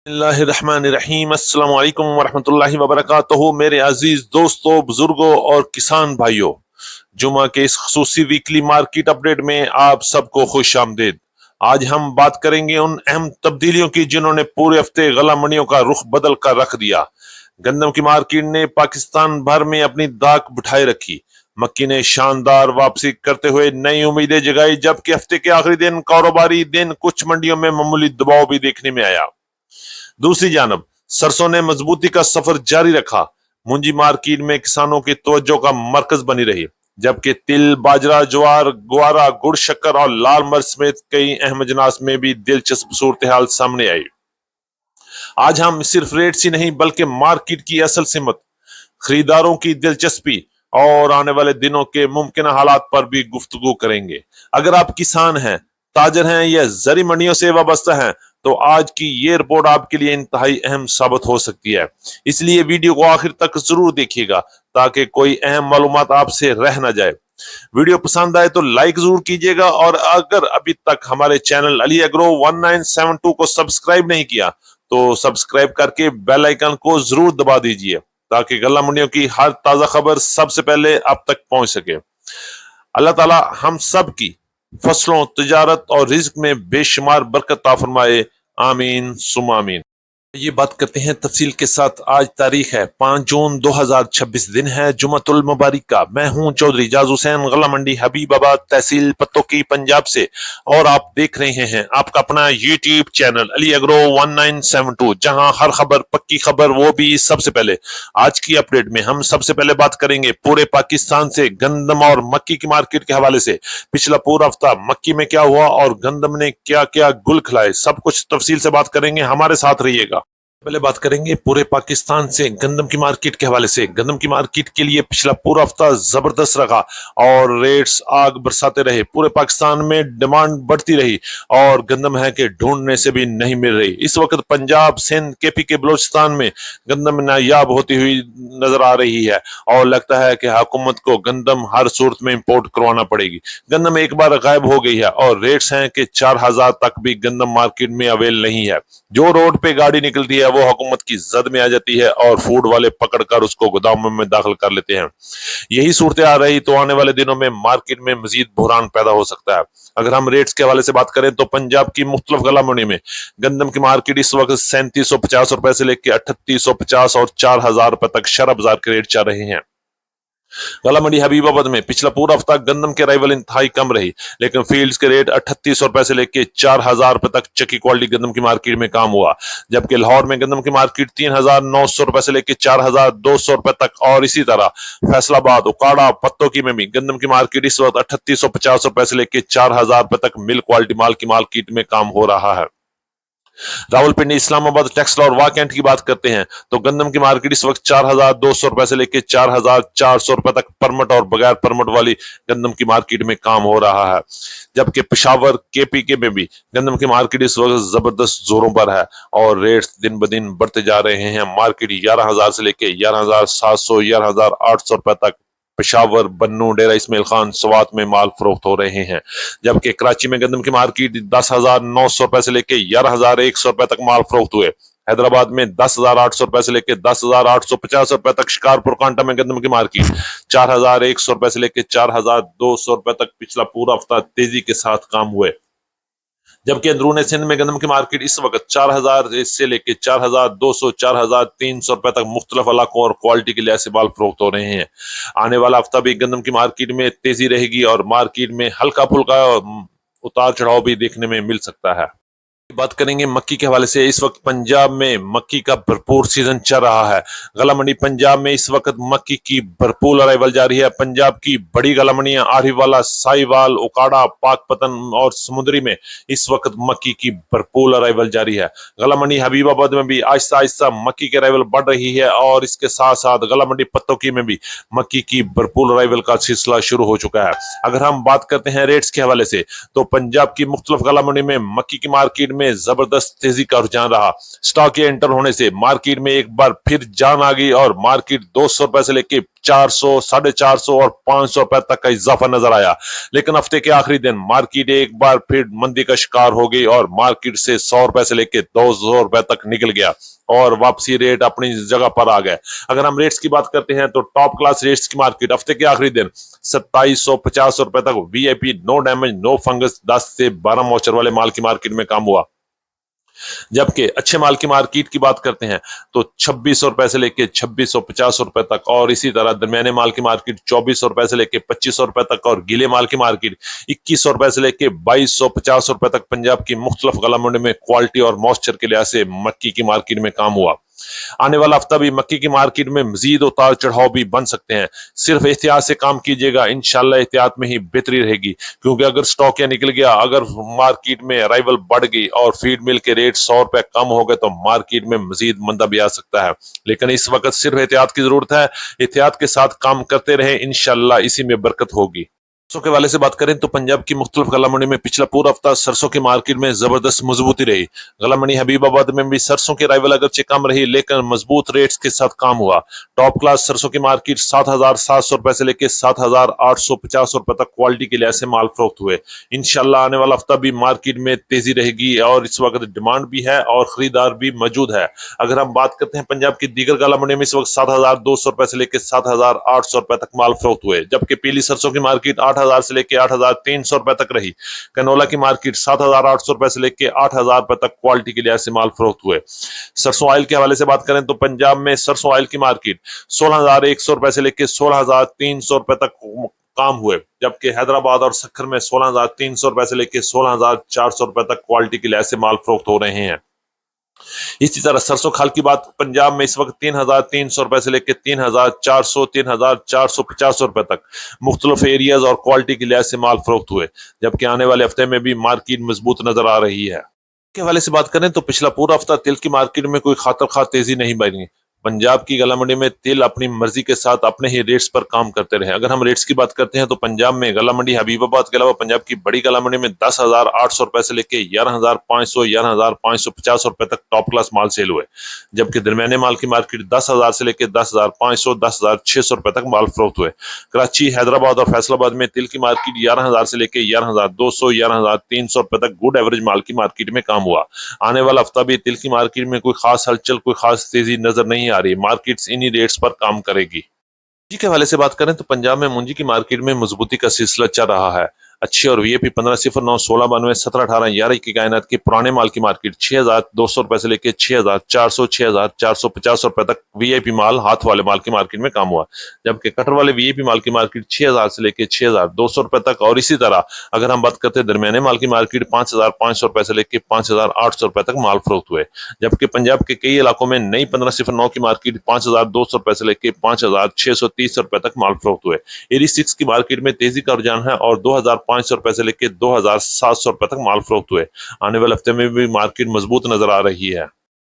बिस्मिल्लाहिर्रहमानिर्रहीम। अस्सलाम वालेकुम वरहमतुल्लाहि वबरकातुहू। मेरे अजीज दोस्तों, बुजुर्गों और किसान भाइयों, जुमा के इस खसूसी वीकली मार्केट अपडेट में आप सबको खुश आमदीद। आज हम बात करेंगे उन अहम तब्दीलियों की जिन्होंने पूरे हफ्ते गला मंडियों का रुख बदल कर रख दिया। गंदम की मार्केट ने पाकिस्तान भर में अपनी दाक बिठाए रखी। मक्की ने शानदार वापसी करते हुए नई उम्मीदें जगाई, जबकि हफ्ते के आखिरी दिन कारोबारी दिन कुछ मंडियों में मामूली दबाव भी देखने में आया। दूसरी जानब सरसों ने मजबूती का सफर जारी रखा। मुंजी मार्केट में किसानों की तवज्जो का मरकज बनी रही, जबकि तिल, बाजरा, ज्वार, ग्वारा, गुड़, शक्कर और लाल मिर्च समेत कई अहम अजनास में भी दिलचस्प सूरत हाल सामने आई। आज हम सिर्फ रेट ही नहीं बल्कि मार्केट की असल सिमत, खरीदारों की दिलचस्पी और आने वाले दिनों के मुमकिन हालात पर भी गुफ्तगू करेंगे। अगर आप किसान हैं, ताजर हैं या जरी मंडियों से वाबस्ता हैं, तो आज की ये रिपोर्ट आपके लिए इंतहाई अहम साबित हो सकती है। इसलिए वीडियो को आखिर तक जरूर देखिएगा ताकि कोई अहम मालूमात आपसे रह ना जाए। वीडियो पसंद आए तो लाइक जरूर कीजिएगा, और अगर अभी तक हमारे चैनल अली एग्रो 1972 को सब्सक्राइब नहीं किया तो सब्सक्राइब करके बेल आइकन को जरूर दबा दीजिए ताकि गल्ला मंडियों की हर ताजा खबर सबसे पहले आप तक पहुंच सके। अल्लाह ताला हम सब की फसलों, तिजारत और रिज्क में बेशुमार बरकत अता फरमाए। आमीन सुम्मा आमीन। ये बात करते हैं तफसील के साथ। आज तारीख है 5 जून 2026, दिन है जुमतुल मुबारक का। मैं हूं चौधरी जाज हुसैन, गला मंडी हबीबाबाद, तहसील पत्तोकी, पंजाब से, और आप देख रहे हैं आपका अपना यूट्यूब चैनल अली एग्रो 1972, जहां हर खबर पक्की खबर, वो भी सबसे पहले। आज की अपडेट में हम सबसे पहले बात करेंगे पूरे पाकिस्तान से गंदम और मक्की की मार्केट के हवाले से। पिछला पूरा हफ्ता मक्की में क्या हुआ और गंदम ने क्या क्या गुल खिलाए, सब कुछ तफसील से बात करेंगे, हमारे साथ रहिएगा। पहले बात करेंगे पूरे पाकिस्तान से गंदम की मार्केट के हवाले से। गंदम की मार्केट के लिए पिछला पूरा हफ्ता जबरदस्त रहा और रेट्स आग बरसाते रहे। पूरे पाकिस्तान में डिमांड बढ़ती रही और गंदम है कि ढूंढने से भी नहीं मिल रही। इस वक्त पंजाब, सिंध, केपी के बलोचिस्तान में गंदम नायाब होती हुई नजर आ रही है और लगता है कि हुकूमत को गंदम हर सूरत में इंपोर्ट करवाना पड़ेगी। गंदम एक बार गायब हो गई है और रेट्स हैं कि 4000 तक भी गंदम मार्केट में अवेल नहीं है। जो रोड पे गाड़ी निकलती है वो हुकूमत की जद में आ जाती है और फूड वाले पकड़कर उसको गोदामों में दाखिल कर लेते हैं। यही सूरत आ रही तो आने वाले दिनों में मार्केट में मजीद बुहरान पैदा हो सकता है। अगर हम रेट्स के हवाले से बात करें तो पंजाब की मुख्तलिफ गला मंडी में गंदम की मार्केट इस वक्त 3750 रुपए से लेकर 3850 और 4000 रुपए तक शरह बाजार के रेट चल रहे हैं। गला मंडी हबीबाबाद में पिछला पूरा हफ्ता गंदम के अराइवल इंतहाई कम रही, लेकिन फील्ड्स के रेट 3800 रुपए से लेकर 4000 रुपए तक चक्की क्वालिटी गंदम की मार्केट में काम हुआ। जबकि लाहौर में गंदम की मार्केट 3900 रुपए से लेकर 4200 रुपए तक, और इसी तरह फैसलाबाद, उकाड़ा, पत्तोकी में भी गंदम की मार्केट इस वक्त 3850 रुपए से लेकर 4000 रुपए तक मिल क्वालिटी माल की मार्केट में काम हो रहा है। रावलपिंडी, इस्लामाबाद, टेक्सला और वाकैंट की बात करते हैं तो गंदम की मार्केट इस वक्त 4200 रुपए से लेकर 4400 रुपए तक परमिट और बगैर परमिट वाली गंदम की मार्केट में काम हो रहा है। जबकि पेशावर, केपी के में भी गंदम की मार्केट इस वक्त जबरदस्त जोरों पर है और रेट्स दिन ब दिन बढ़ते जा रहे हैं। मार्केट 11000 से लेकर 11700, 11800 रुपए तक पेशावर, बन्नू, डेरा इस्माइल खान, स्वात में माल फरोख्त हो रहे हैं। जबकि कराची में गंदम की मार्केट 10,900 रुपए से लेकर 11,100 रुपए तक माल फरोख्त हुए। हैदराबाद में 10,800 रुपए से लेकर 10,850 रुपए तक। शिकारपुर कांटा में गंदम की मार्केट 4,100 रुपए से लेकर 4,200 रुपए तक पिछला पूरा हफ्ता तेजी के साथ काम हुए। जबकि अंदरून सिंध में गंदम की मार्केट इस वक्त 4000 से लेकर 4200, 4300 रुपए तक मुख्तलिफ इलाकों और क्वालिटी के लिहाज से माल फरोख्त हो रहे हैं। आने वाला हफ्ता भी गंदम की मार्केट में तेजी रहेगी और मार्केट में हल्का फुल्का उतार चढ़ाव भी देखने में मिल सकता है। बात करेंगे मक्की के हवाले से। इस वक्त पंजाब में मक्की का भरपूर सीजन चल रहा है। गला मंडी पंजाब में इस वक्त मक्की की भरपूर अराइवल जारी है। पंजाब की बड़ी गला मंडियां आरिवाला, साहिवाल, उकाड़ा, पाकपतन और समुद्री में इस वक्त मक्की की भरपूर अराइवल जारी है। गला मंडी हबीबाबाद में भी आहिस्ता आहिस्ता मक्की की अराइवल बढ़ रही है और इसके साथ साथ गला मंडी पत्तोकी में भी मक्की की भरपूर अराइवल का सिलसिला शुरू हो चुका है। अगर हम बात करते हैं रेट्स के हवाले से तो पंजाब की मुख्तलिफ गला मंडी में मक्की की मार्केट में जबरदस्त तेजी का रुझान रहा। स्टॉक के एंटर होने से मार्केट में एक बार फिर जान आ गई और मार्केट 200 रुपए से लेके 400, 450 और 500 रुपए तक का इजाफा नजर आया। लेकिन हफ्ते के आखिरी दिन मार्केट एक बार फिर मंदी का शिकार हो गई और मार्केट से 100 रुपए से लेके 200 रुपए तक निकल गया और वापसी रेट अपनी जगह पर आ गए। अगर हम रेट्स की बात करते हैं तो टॉप क्लास रेट्स की मार्केट हफ्ते के आखिरी दिन 2750 रुपए तक VIP no damage no fungus 10 से 12 मॉइस्चर वाले माल की मार्केट में काम हुआ। जबकि अच्छे माल की मार्केट की बात करते हैं तो 2600 रुपए से लेके 2650 रुपए तक और इसी तरह दरमियाने माल की मार्केट 2400 रुपए से लेके 2500 रुपए तक और गीले माल की मार्केट 2100 रुपए से लेके 2250 रुपए तक पंजाब की मुख्तलिफ गला मंडी में क्वालिटी और मॉइस्चर के लिहाज से मक्की की मार्केट में काम हुआ। आने वाला हफ्ता भी मक्की की मार्केट में मजीद उतार चढ़ाव भी बन सकते हैं। सिर्फ एहतियात से काम कीजिएगा, इंशाल्लाह एहतियात में ही बेहतरी रहेगी। क्योंकि अगर स्टॉक या निकल गया, अगर मार्केट में अराइवल बढ़ गई और फीड मिल के रेट 100 रुपए कम हो गए तो मार्केट में मजीद मंदा भी आ सकता है। लेकिन इस वक्त सिर्फ एहतियात की जरूरत है। एहतियात के साथ काम करते रहे, इंशाल्लाह इसी में बरकत होगी। सरसों के वाले से बात करें तो पंजाब की मुख्तलिफ गला मंडी में पिछला पूरा हफ्ता सरसों की मार्केट में जबरदस्त मजबूती रही। गला मंडी हबीबाबाद में भी सरसों की अराइवल अगरचे कम रही लेकिन मजबूत रेट्स के साथ काम हुआ। टॉप क्लास सरसों की मार्केट 7700 रुपए से लेकर 7850 रुपए तक क्वालिटी के लिहाज से माल फरोख्त हुए। इंशाल्लाह आने वाला हफ्ता भी मार्केट में तेजी रहेगी और इस वक्त डिमांड भी है और खरीदार भी मौजूद है। अगर हम बात करते हैं पंजाब की दीगर गला मंडी में इस वक्त 7200 रुपए से लेकर 7800 रुपए तक माल फरोख्त हुए। जबकि पीली सरसों की मार्केट 8000 से लेके 8300 रुपए तक रही। कनोला की मार्केट 7800 रुपए से लेके 8000 रुपए तक क्वालिटी के लिहाज से माल फरोख्त हुए। सरसों ऑयल के हवाले से बात करें तो पंजाब में सरसों ऑयल की मार्केट 16100 रुपए से लेके 16300 रुपए तक काम हुए। जबकि हैदराबाद और सक्खर में 16300 रुपए से लेके 16400 रुपए तक क्वालिटी के लिहाज से माल फरोख्त हो रहे हैं। इसी तरह सरसों खाल की बात पंजाब में इस वक्त 3300 रुपए से लेकर 3400, 3450 रुपए तक मुख्तलिफ एरियाज और क्वालिटी के लिहाज से माल फरोख्त हुए। जबकि आने वाले हफ्ते में भी मार्केट मजबूत नजर आ रही है। के हवाले से बात करें तो पिछला पूरा हफ्ता तिल की मार्केट में कोई खातर खा तेजी नहीं बनी। पंजाब की गला मंडी में तिल अपनी मर्जी के साथ अपने ही रेट्स पर काम करते रहे। अगर हम रेट्स की बात करते हैं तो पंजाब में गला मंडी हबीबाबाद के अलावा पंजाब की बड़ी गला मंडी में 10,800 रुपए से लेके 11,500, 11,550 रुपए तक टॉप क्लास माल सेल हुए। जबकि दरमियाने माल की मार्केट 10,000 से लेके 10,500, 10,600 रुपए तक माल फरोख्त हुए। कराची, हैदराबाद और फैसलाबाद में तिल की मार्केट 11,000 से लेके 11,200, 11,300 रुपए तक गुड एवरेज माल की मार्केट में काम हुआ। आने वाला हफ्ता भी तिल की मार्केट में कोई खास हलचल, कोई खास तेजी नजर नहीं आ रही। मार्केट्स इन्हीं रेट्स पर काम करेगी। मुंजी के हवाले से बात करें तो पंजाब में मुंजी की मार्केट में मजबूती का सिलसिला चल रहा है। अच्छी और वीएपी 1509 1692 1718 11 की कायनात की पुराने माल की मार्केट 6200 रुपए से लेकर 6400, 6450 रुपए तक वीआईपी माल हाथ वाले माल की मार्केट में काम हुआ। जबकि कटर वाले वीआईपी माल की मार्केट 6000 से लेकर 6200 रुपए तक और इसी तरह अगर हम बात करते हैं दरमियाने माल की मार्केट 5500 रुपए से लेकर 5800 रुपए तक माल फरोख्त हुए। जबकि पंजाब के कई इलाकों में नई 1509 की मार्केट 5200 रुपए से लेकर 5630 रुपए तक माल फरोख्त हुए। एरी 6 की मार्केट में तेजी का रुझान है और 2500 रुपए से लेकर 2700 रुपए तक माल फरोख्त हुए। आने वाले हफ्ते में भी मार्केट मजबूत नजर आ रही है।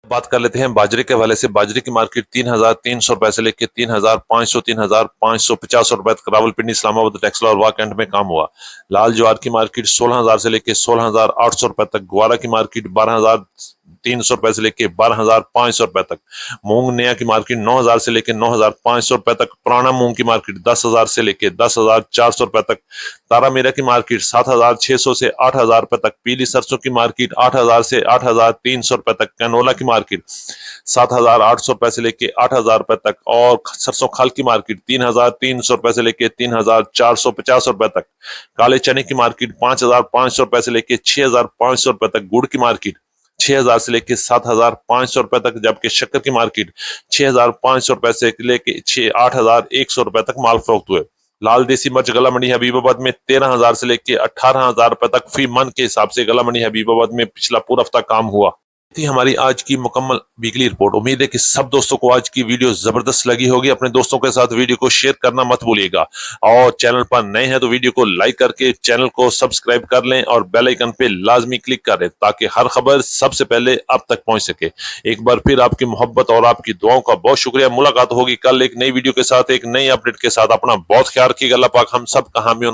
बात कर लेते हैं बाजरे के हवाले से। बाजरे की मार्केट 3300 रुपए से लेकर 3500, 3550 रुपए तक रावलपिंडी, इस्लामाबाद, टेक्सला और वाकंड में काम हुआ। लाल ज्वार की मार्केट 16000 से लेकर 16800 रुपए तक। ग्वारा की मार्केट 12300 रुपए से लेकर 12500 रुपए तक। मूंग नया की मार्केट 9000 से लेकर 9500 रुपए तक। पुराना मूंग की मार्केट 10000 से लेकर 10400 रुपए तक। तारा मीरा की मार्केट 7600 से 8000 रुपए तक। पीली सरसों की मार्केट 8000 से 8300 रुपए तक। कैनोला की मार्केट 7800 रुपए से लेके 8000 रुपए तक और सरसों खाल की मार्केट 3300 रुपए से लेके 3450 रुपए तक। काले चने की मार्केट 5500 रुपए से लेके 6500 रुपए तक। गुड़ की मार्केट 6000 से लेके 7500 रुपए तक। जबकि शक्कर की मार्केट 6500 रुपए से लेके 8100 रुपए तक माल फरोख्त हुए। लाल देसी मिर्च गला मंडी हबीबाबाद में 13000 से लेके 18000 रुपए तक फी मन के हिसाब से गला मंडी हबीबाबाद में पिछला पूरा हफ्ता काम हुआ। थी हमारी आज की मुकम्मल वीकली रिपोर्ट। उम्मीद है कि सब दोस्तों को आज की वीडियो जबरदस्त लगी होगी। अपने दोस्तों के साथ वीडियो को शेयर करना मत भूलिएगा और चैनल पर नए हैं तो वीडियो को लाइक करके चैनल को सब्सक्राइब कर लें और बेल आइकन पे लाजमी क्लिक करें ताकि हर खबर सबसे पहले आप तक पहुंच सके। एक बार फिर आपकी मोहब्बत और आपकी दुआओं का बहुत शुक्रिया। मुलाकात होगी कल एक नई वीडियो के साथ, एक नई अपडेट के साथ। अपना बहुत ख्याल रखिएगा। अल्लाह पाक हम सब का हामी